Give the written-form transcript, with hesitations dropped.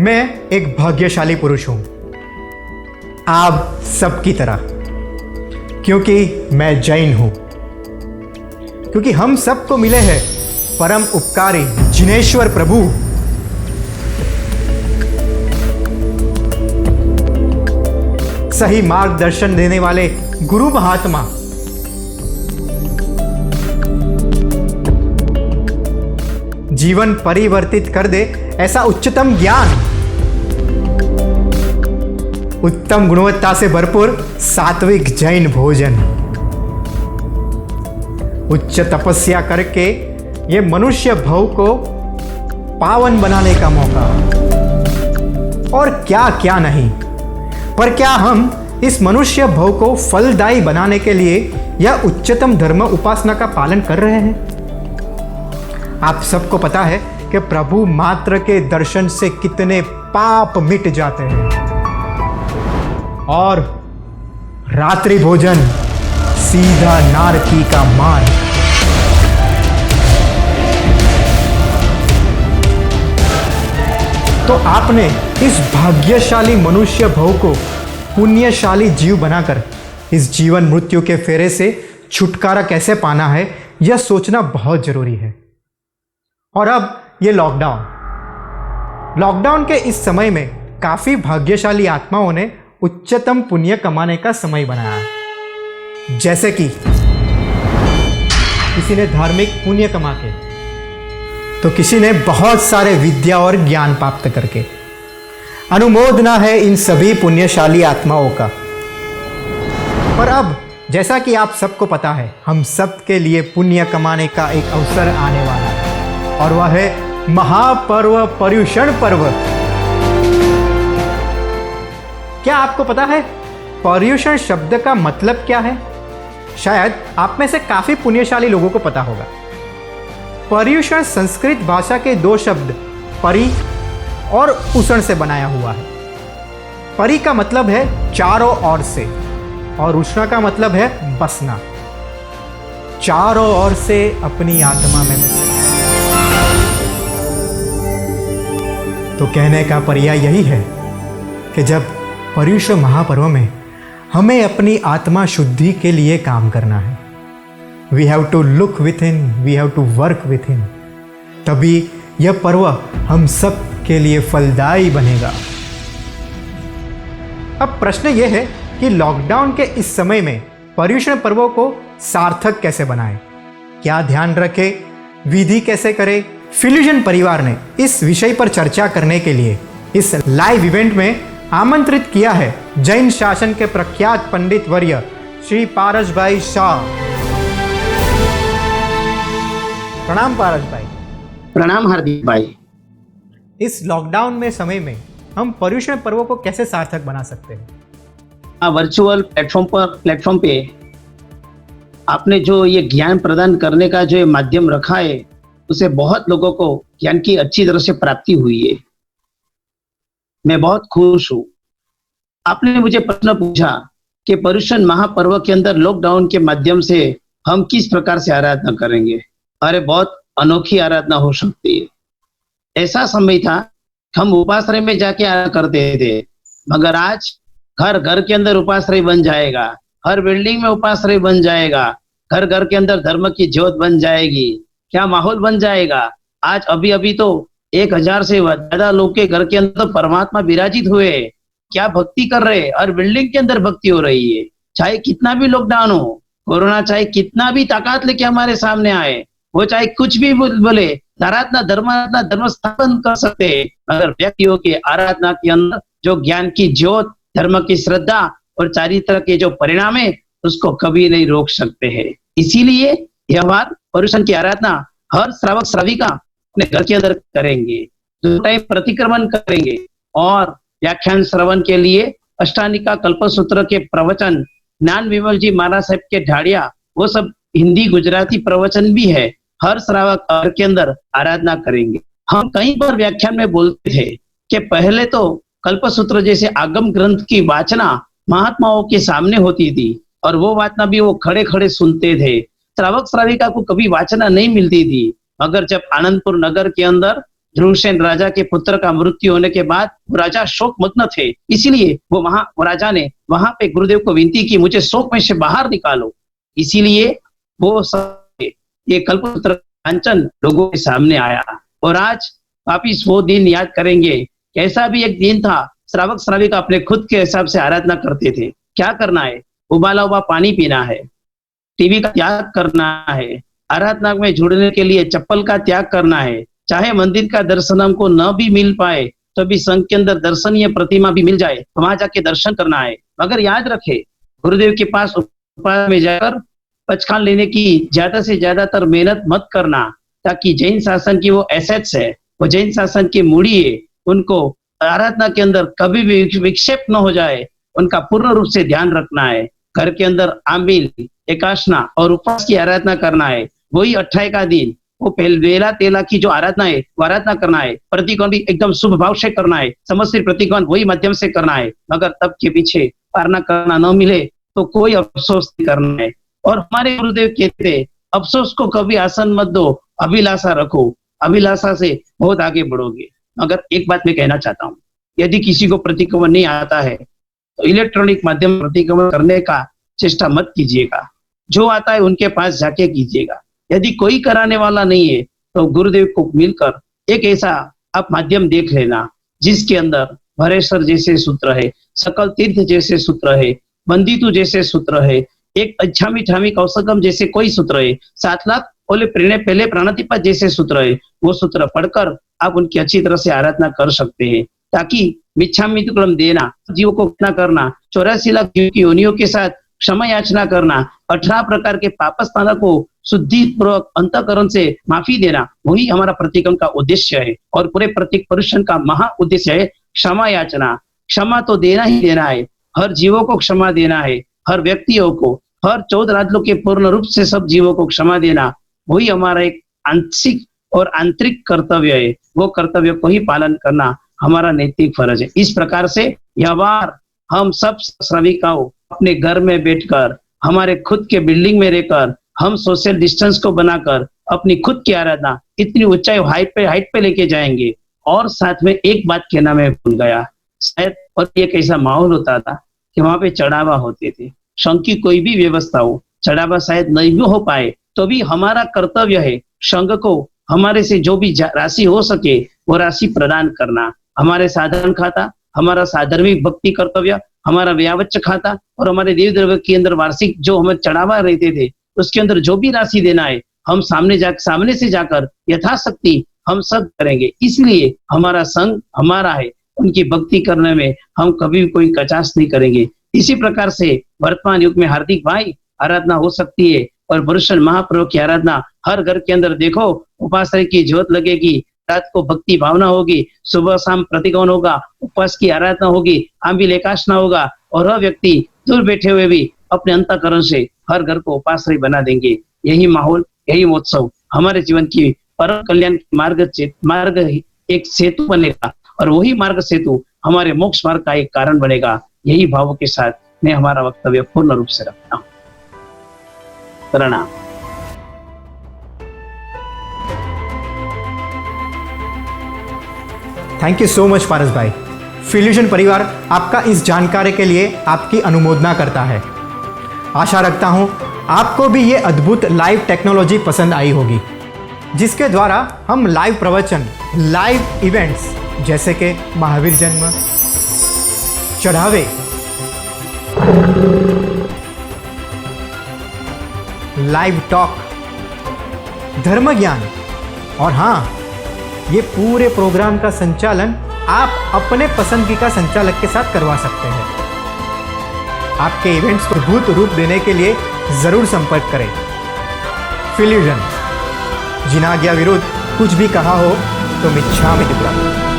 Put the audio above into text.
मैं एक भाग्यशाली पुरुष हूं, आप सबकी तरह, क्योंकि मैं जैन हूं, क्योंकि हम सबको मिले हैं परम उपकारी जिनेश्वर प्रभु। सही मार्गदर्शन देने वाले गुरु महात्मा, जीवन परिवर्तित कर दे ऐसा उच्चतम ज्ञान, उत्तम गुणवत्ता से भरपूर सात्विक जैन भोजन, उच्च तपस्या करके ये मनुष्य भव को पावन बनाने का मौका, और क्या क्या नहीं। पर क्या हम इस मनुष्य भव को फलदायी बनाने के लिए यह उच्चतम धर्म उपासना का पालन कर रहे हैं? आप सबको पता है कि प्रभु मात्र के दर्शन से कितने पाप मिट जाते हैं, और रात्रि भोजन सीधा नारकी का मार्ग। तो आपने इस भाग्यशाली मनुष्य भव को पुण्यशाली जीव बनाकर इस जीवन मृत्यु के फेरे से छुटकारा कैसे पाना है, यह सोचना बहुत जरूरी है। और अब ये लॉकडाउन के इस समय में काफी भाग्यशाली आत्माओं ने उच्चतम पुण्य कमाने का समय बनाया है। जैसे कि किसी ने धार्मिक पुण्य कमा के, तो किसी ने बहुत सारे विद्या और ज्ञान प्राप्त करके। अनुमोदना है इन सभी पुण्यशाली आत्माओं का। पर अब जैसा कि आप सबको पता है, हम सबके लिए पुण्य कमाने का एक अवसर आने वाला है, और वह है महापर्व पर्युषण पर्व। क्या आपको पता है पर्युषण शब्द का मतलब क्या है? शायद आप में से काफी पुण्यशाली लोगों को पता होगा। पर्युषण संस्कृत भाषा के दो शब्द परि और उषण से बनाया हुआ है। परि का मतलब है चारों ओर से, और उष्ण का मतलब है बसना, चारों ओर से अपनी आत्मा में बसना। तो कहने का पर्याय यही है कि जब पर्युषण महापर्व में हमें अपनी आत्मा शुद्धि के लिए काम करना है, we have to look within, we have to work within, तभी यह पर्व हम सब के लिए फलदायी बनेगा। अब प्रश्न यह है कि लॉकडाउन के इस समय में पर्युषण पर्वों को सार्थक कैसे बनाएं, क्या ध्यान रखें, विधि कैसे करें। फिल्यूजन परिवार ने इस विषय पर चर्चा करने के लिए इस लाइव इवेंट में आमंत्रित किया है जैन शासन के प्रख्यात पंडित वर्य श्री पारस भाई शाह। प्रणाम पारस भाई। प्रणाम हार्दिक भाई। इस लॉकडाउन में समय में हम पर्युषण पर्व को कैसे सार्थक बना सकते हैं? वर्चुअल प्लेटफॉर्म पे आपने जो ये ज्ञान प्रदान करने का जो ये माध्यम रखा है, उसे बहुत लोगों को ज्ञान की अच्छी तरह से प्राप्ति हुई है। मैं बहुत खुश हूँ। आपने मुझे प्रश्न पूछा कि पर्युषण महापर्व के अंदर लॉकडाउन के माध्यम से हम किस प्रकार से आराधना करेंगे। अरे बहुत अनोखी आराधना हो सकती है। ऐसा समय था हम उपाश्रय में जाके आराधना करते थे, मगर आज घर घर के अंदर उपाश्रय बन जाएगा, हर बिल्डिंग में उपाश्रय बन जाएगा, घर घर के अंदर धर्म की ज्योत बन जाएगी। क्या माहौल बन जाएगा। आज अभी अभी तो 1000 से ज्यादा लोग के घर के अंदर परमात्मा विराजित हुए। क्या भक्ति कर रहे, हर बिल्डिंग के अंदर भक्ति हो रही है। चाहे कितना भी लॉकडाउन हो, कोरोना चाहे कितना भी ताकत लेके हमारे सामने आए, वो चाहे कुछ भी बोले, आराधना धर्म स्थापन कर सकते हैं, अगर व्यक्तियों के आराधना के अंदर जो ज्ञान की ज्योत, धर्म की श्रद्धा और चारित्र के जो परिणाम है, उसको कभी नहीं रोक सकते हैं। इसीलिए यह बात पर्युषण की आराधना हर श्रावक श्राविका अपने घर के अंदर करेंगे, जो टाइम प्रतिक्रमण करेंगे, और व्याख्यान श्रवण के लिए अष्टानिका कल्पसूत्र के प्रवचन, ज्ञान विमल जी महाराज साहब के ढाड़िया, वो सब हिंदी गुजराती प्रवचन भी है। हर श्रावक घर के अंदर आराधना करेंगे। हम कहीं पर व्याख्यान में बोलते थे कि पहले तो कल्पसूत्र जैसे आगम ग्रंथ की वाचना महात्माओं के सामने होती थी, और वो वाचना भी वो खड़े खड़े सुनते थे। श्रावक श्राविका को कभी वाचना नहीं मिलती थी, मगर जब आनंदपुर नगर के अंदर ध्रुवसेन राजा के पुत्र का मृत्यु होने के बाद वो राजा शोक मग्न थे, इसीलिए वो राजा ने वहां पे गुरुदेव को विनती की, मुझे शोक में से बाहर निकालो। इसीलिए वो सब ये कल्पसूत्र कांचन लोगों के सामने आया और आज वापिस वो दिन याद करेंगे। कैसा भी एक दिन था, श्रावक श्राविका अपने खुद के हिसाब से आराधना करते थे। क्या करना है? उबाला हुआ पानी पीना है, टीवी का त्याग करना है, आराधना में जुड़ने के लिए चप्पल का त्याग करना है। चाहे मंदिर का दर्शन हमको न भी मिल पाए तो भी संघ के अंदर दर्शनीय प्रतिमा भी मिल जाए तो वहां जाके दर्शन करना है। मगर याद रखे, गुरुदेव के पास उपास में जाकर पचखान लेने की ज्यादा से ज्यादातर मेहनत मत करना, ताकि जैन शासन की वो एसेट्स है, वो जैन शासन की मूड़ी है, उनको आराधना के अंदर कभी भी विक्षेप न हो जाए, उनका पूर्ण रूप से ध्यान रखना है। घर के अंदर आमिल, एकाशना और उपवास की आराधना करना है। वही 28 का दिन वो बेला तेला की जो आराधना है वो आराधना करना है। प्रतिकोण भी एकदम शुभ भाव से करना है, समस्त प्रतिकोण वही माध्यम से करना है। मगर तब के पीछे पारना करना न मिले तो कोई अफसोस नहीं करना है। और हमारे गुरुदेव कहते, अफसोस को कभी आसन मत दो, अभिलाषा रखो, अभिलाषा से बहुत आगे बढ़ोगे। मगर एक बात मैं कहना चाहता हूँ, यदि किसी को प्रतिक्रमण नहीं आता है तो इलेक्ट्रॉनिक माध्यम प्रतिक्रमण करने का चेष्टा मत कीजिएगा, जो आता है उनके पास जाके कीजिएगा। यदि कोई कराने वाला नहीं है तो गुरुदेव को मिलकर एक ऐसा आप माध्यम देख लेना जिसके अंदर भरेश्वर जैसे सूत्र है, सकल तीर्थ जैसे सूत्र है, बंदितु जैसे सूत्र है, एक अच्छामी ठामी कौशकम जैसे कोई सूत्र है, 7 लाख बोले पहले प्राणातिपा जैसे सूत्र है। वो सूत्र पढ़कर आप उनकी अच्छी तरह से आराधना कर सकते हैं, ताकि मिच्छामी तुक्रम देना, जीवों को न करना, 84 लाख जीव की योनियों के साथ क्षमा याचना करना, 18 प्रकार के पापस्थानों को शुद्धि पूर्वक अंतःकरण से माफी देना, वही हमारा प्रतिक्रमण का उद्देश्य है। और पूरे प्रत्येक पुरुषन का महा उद्देश्य है क्षमा याचना। क्षमा तो देना ही देना है, हर जीवों को क्षमा देना है, हर व्यक्तियों को, हर 14 रात्रों के पूर्ण रूप से सब जीवों को क्षमा देना, वही हमारा एक आंशिक और आंतरिक कर्तव्य है। वो कर्तव्य को ही पालन करना हमारा नैतिक फर्ज है। इस प्रकार से यह बार हम सब श्राविकाओं अपने घर में बैठकर, हमारे खुद के बिल्डिंग में रहकर, हम सोशल डिस्टेंस को बनाकर अपनी खुद की आराधना इतनी ऊंचाई हाइट पे लेके जाएंगे। और साथ में एक बात कहना मैं भूल गया, शायद और एक ऐसा माहौल होता था कि वहां पे चढ़ावा होते थे। संघ की कोई भी व्यवस्था हो, चढ़ावा शायद नहीं भी हो पाए तो भी हमारा कर्तव्य है संघ को हमारे से जो भी राशि हो सके वो राशि प्रदान करना। हमारे साधारण खाता, हमारा साधर्मिक भक्ति कर्तव्य, हमारा व्यावच्च खाता और हमारे देव द्रव्य के अंदर वार्षिक जो हमें चढ़ावा रहते थे उसके अंदर जो भी राशि देना है हम सामने से जाकर यथाशक्ति हम सब करेंगे। इसलिए हमारा संघ हमारा है, उनकी भक्ति करने में हम कभी कोई कचास नहीं करेंगे। इसी प्रकार से वर्तमान युग में हार्दिक भाई आराधना हो सकती है और पुरुषोत्तम महाप्रभु की आराधना हर घर के अंदर देखो, उपासना की ज्योत लगेगी, रात को भक्ति भावना होगी, सुबह शाम प्रतिगमन होगा, उपवास की आराधना होगी, आंबिल एकाशना होगा और वह व्यक्ति दूर बैठे हुए भी अपने अंतःकरण से हर घर को उपाश्रय बना देंगे। यही माहौल, यही महोत्सव हमारे जीवन की परम कल्याण मार्ग एक सेतु बनेगा और वही मार्ग सेतु हमारे मोक्ष मार्ग का एक कारण बनेगा। यही भावों के साथ मैं हमारा वक्तव्य पूर्ण रूप से रखता हूँ। प्रणाम। थैंक यू सो मच पारस भाई। फिल्यूशन परिवार आपका इस जानकारी के लिए आपकी अनुमोदना करता है। आशा रखता हूँ आपको भी ये अद्भुत लाइव टेक्नोलॉजी पसंद आई होगी, जिसके द्वारा हम लाइव प्रवचन, लाइव इवेंट्स जैसे कि महावीर जन्म, चढ़ावे, लाइव टॉक, धर्म ज्ञान और हाँ, ये पूरे प्रोग्राम का संचालन आप अपने पसंदगी का संचालक के साथ करवा सकते हैं। आपके इवेंट्स को अद्भुत रूप देने के लिए जरूर संपर्क करें। फिल्यूशन, जिनाज्ञा विरुद्ध कुछ भी कहा हो तो मिच्छामि दुक्कडम।